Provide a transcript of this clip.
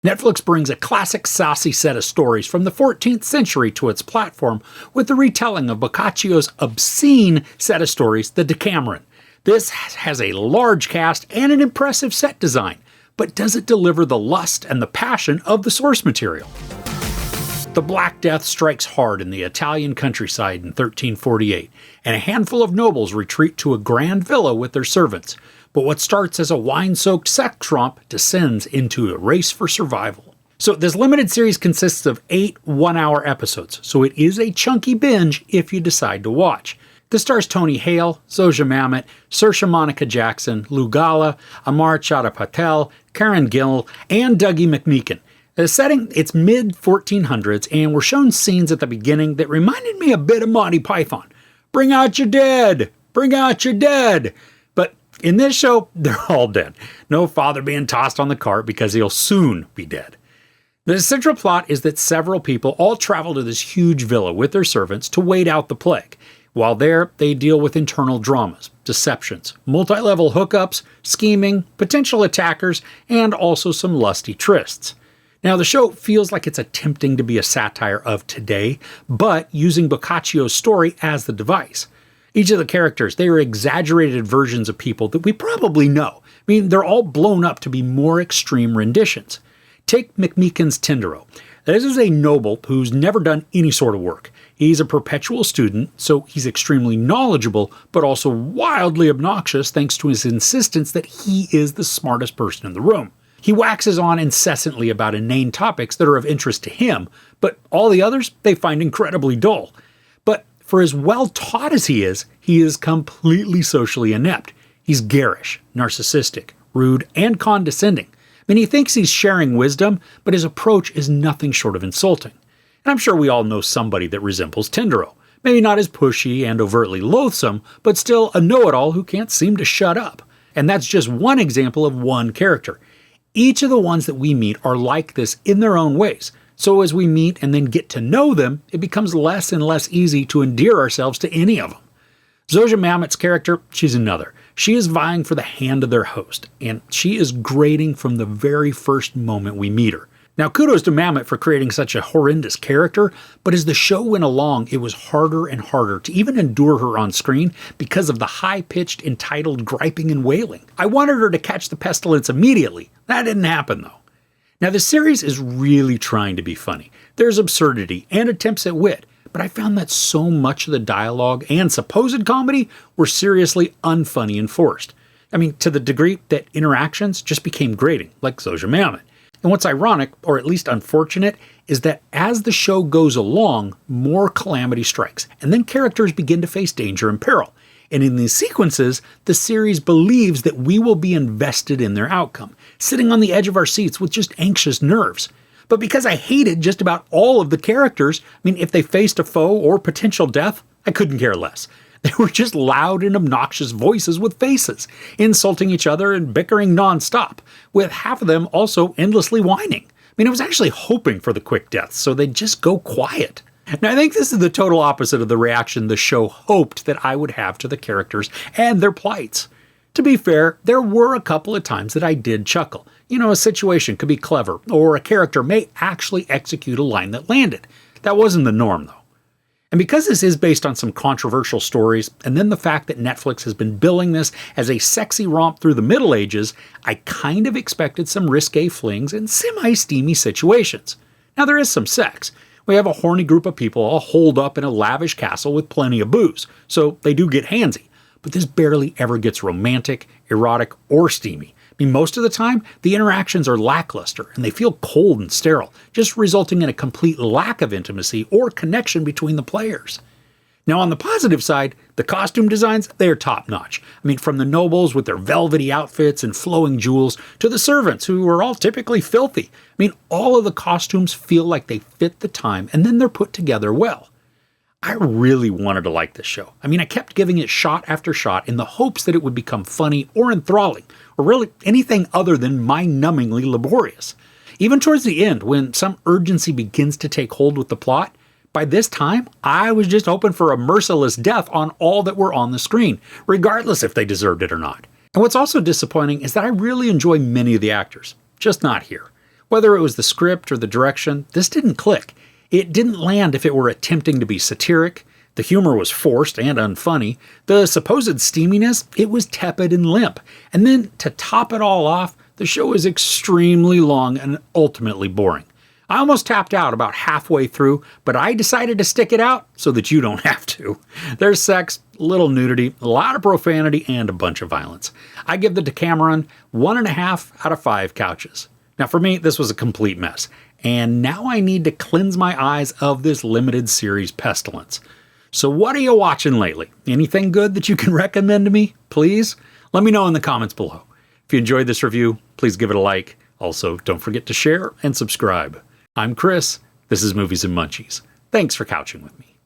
Netflix brings a classic saucy set of stories from the 14th century to its platform with the retelling of Boccaccio's obscene set of stories, the Decameron. This has a large cast and an impressive set design, but does it deliver the lust and the passion of the source material? The Black Death strikes hard in the Italian countryside in 1348, and a handful of nobles retreat to a grand villa with their servants. But what starts as a wine-soaked sex romp descends into a race for survival. So this limited series consists of 8 one-hour episodes, so it is a chunky binge if you decide to watch. This stars Tony Hale, Zosia Mamet, Saoirse Monica Jackson, Lou Gala, Amar Chadha Patel, Karen Gill, and Dougie McMeekin. The setting, it's mid-1400s, and we're shown scenes at the beginning that reminded me a bit of Monty Python. Bring out your dead! Bring out your dead! But in this show, they're all dead. No father being tossed on the cart because he'll soon be dead. The central plot is that several people all travel to this huge villa with their servants to wait out the plague. While there, they deal with internal dramas, deceptions, multi-level hookups, scheming, potential attackers, and also some lusty trysts. Now, the show feels like it's attempting to be a satire of today, but using Boccaccio's story as the device. Each of the characters, they are exaggerated versions of people that we probably know. I mean, they're all blown up to be more extreme renditions. Take McMeekin's Tindaro. This is a noble who's never done any sort of work. He's a perpetual student, so he's extremely knowledgeable, but also wildly obnoxious thanks to his insistence that he is the smartest person in the room. He waxes on incessantly about inane topics that are of interest to him, but all the others they find incredibly dull. But for as well taught as he is completely socially inept. He's garish, narcissistic, rude, and condescending. I mean, he thinks he's sharing wisdom, but his approach is nothing short of insulting. And I'm sure we all know somebody that resembles Tindaro. Maybe not as pushy and overtly loathsome, but still a know-it-all who can't seem to shut up. And that's just one example of one character. Each of the ones that we meet are like this in their own ways. So as we meet and then get to know them, it becomes less and less easy to endear ourselves to any of them. Zosia Mamet's character, she's another. She is vying for the hand of their host, and she is grating from the very first moment we meet her. Now, kudos to Mamet for creating such a horrendous character, but as the show went along, it was harder and harder to even endure her on screen because of the high-pitched, entitled griping and wailing. I wanted her to catch the pestilence immediately. That didn't happen, though. Now, the series is really trying to be funny. There's absurdity and attempts at wit, but I found that so much of the dialogue and supposed comedy were seriously unfunny and forced. I mean, to the degree that interactions just became grating, like Zosia Mamet. And what's ironic, or at least unfortunate, is that as the show goes along, more calamity strikes, and then characters begin to face danger and peril. And in these sequences, the series believes that we will be invested in their outcome, sitting on the edge of our seats with just anxious nerves. But because I hated just about all of the characters, I mean, if they faced a foe or potential death, I couldn't care less. They were just loud and obnoxious voices with faces, insulting each other and bickering nonstop, with half of them also endlessly whining. I mean, I was actually hoping for the quick deaths, so they'd just go quiet. Now, I think this is the total opposite of the reaction the show hoped that I would have to the characters and their plights. To be fair, there were a couple of times that I did chuckle. You know, a situation could be clever, or a character may actually execute a line that landed. That wasn't the norm, though. And because this is based on some controversial stories, and then the fact that Netflix has been billing this as a sexy romp through the Middle Ages, I kind of expected some risque flings and semi-steamy situations. Now, there is some sex. We have a horny group of people all holed up in a lavish castle with plenty of booze, so they do get handsy. But this barely ever gets romantic, erotic, or steamy. I mean, most of the time, the interactions are lackluster and they feel cold and sterile, just resulting in a complete lack of intimacy or connection between the players. Now, on the positive side, the costume designs, they're top-notch. I mean, from the nobles with their velvety outfits and flowing jewels to the servants who are all typically filthy. I mean, all of the costumes feel like they fit the time and then they're put together well. I really wanted to like this show. I mean, I kept giving it shot after shot in the hopes that it would become funny or enthralling, or really anything other than mind-numbingly laborious. Even towards the end, when some urgency begins to take hold with the plot, by this time, I was just hoping for a merciless death on all that were on the screen, regardless if they deserved it or not. And what's also disappointing is that I really enjoy many of the actors, just not here. Whether it was the script or the direction, this didn't click. It didn't land if it were attempting to be satiric. The humor was forced and unfunny. The supposed steaminess, it was tepid and limp. And then, to top it all off, the show is extremely long and ultimately boring. I almost tapped out about halfway through, but I decided to stick it out so that you don't have to. There's sex, little nudity, a lot of profanity, and a bunch of violence. I give the Decameron 1.5 out of 5 couches. Now for me, this was a complete mess, and now I need to cleanse my eyes of this limited series Pestilence. So what are you watching lately? Anything good that you can recommend to me, please? Let me know in the comments below. If you enjoyed this review, please give it a like. Also, don't forget to share and subscribe. I'm Chris. This is Movies and Munchies. Thanks for couching with me.